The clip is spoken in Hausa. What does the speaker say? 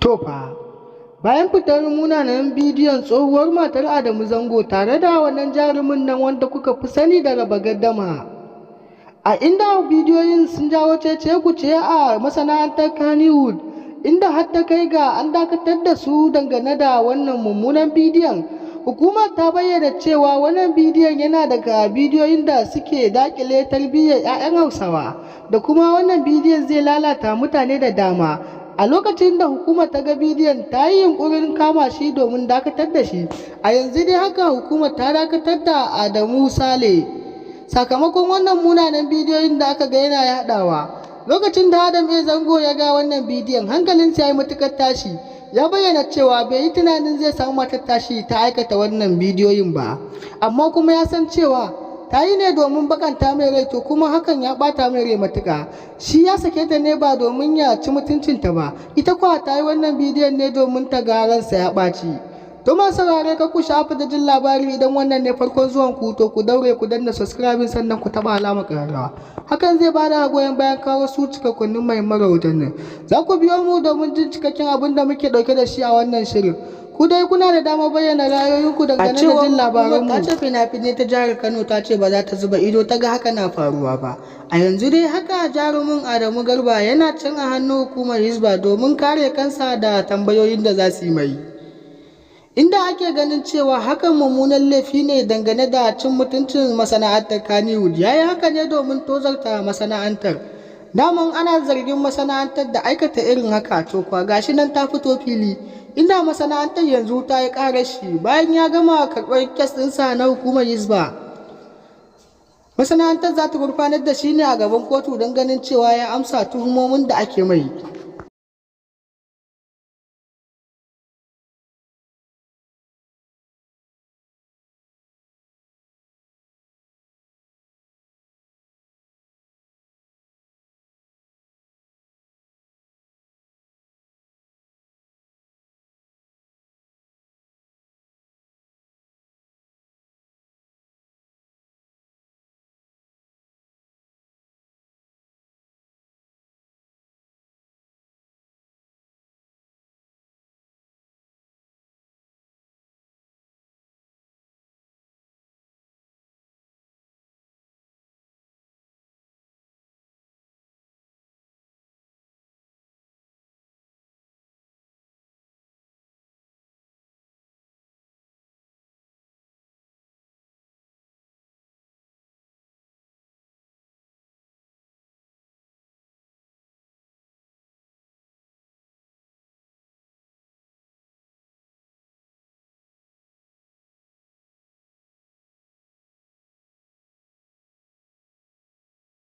To fa, bayan fitar munanan bidiyon tsohuwar matar Adamu Zango tare da wannan jarumin nan wanda kuka fi sani da Raba Gaddama, a inda bidiyoyin sun jawo cece-kuce a masana'antar Kannywood, inda har ta kai ga an dakatar da su dangane da wannan mummunan bidiyon. Hukumar ta bayyana cewa wannan bidiyon yana daga bidiyoyin da suke dakile tarbiyyar 'ya'yan Hausawa, da kuma wannan bidiyon zai lalata mutane da dama. A lokacin da hukumar ta ga bidiyon, ta yi yunkurin kama shi domin dakatar da shi. A yanzu dai haka hukumar ta dakatar da Adamu Sale sakamakon wannan munanan bidiyoyin da aka ga yana yaɗawa. Lokacin da Adam A. Zango ya ga wannan bidiyon, hankalinsa ya yi matuƙar tashi. Ya bayyana cewa bai yi tunanin zai samu matar tashi ta aikata wannan bidiyoyin ba, amma kuma ya san cewa ta yi ne domin bakanta mai rai, to kuma hakan ya bata mai rai matuƙa. Shi ya sake ta ne ba domin ya ci mutuncinta ba, ita kuwa ta yi wannan bidiyon ne domin ta ga ransa ya ɓaci. To masu saurare, ka ku shafa da jin labari. Idan wannan ne farkon zuwan ku, to ku daure ku danna subscribing sannan ku taɓa alamar ƙararrawa. Hakan zai bada goyon bayan kawo su cikakkunin muhimman rahotannin. Za ku biyo mu domin jin cikakken abin da muke ɗauke da shi a wannan shirin. Ku dai kuna da damar bayyana ra'ayoyinku dangane da jin labaran mu. A cewar fina-finai ta jihar Kano ta ce ba za ta zuba ido ta ga haka na faruwa ba. A yanzu dai haka jarumin Adamu Garba yana can a hannun hukumar Hisba domin kare kansa da tambayoyin da za su yi mai. Inda ake ganin cewa hakan mummunan laifi ne dangane da cin mutuncin masana'antar Kannywood. Ya yi haka ne domin tozarta masana'antar. Daman ana zargin masana'antar da aikata irin haka, to kwa gashi nan ta fito fili. Inda masana'antar yanzu ta yi ƙarar shi bayan ya gama karɓar kes ɗinsa na hukumar Hisba. Masana'antar za ta gurfanar da shi ne a gaban kotu don ganin cewa ya amsa tuhumomin da ake mai.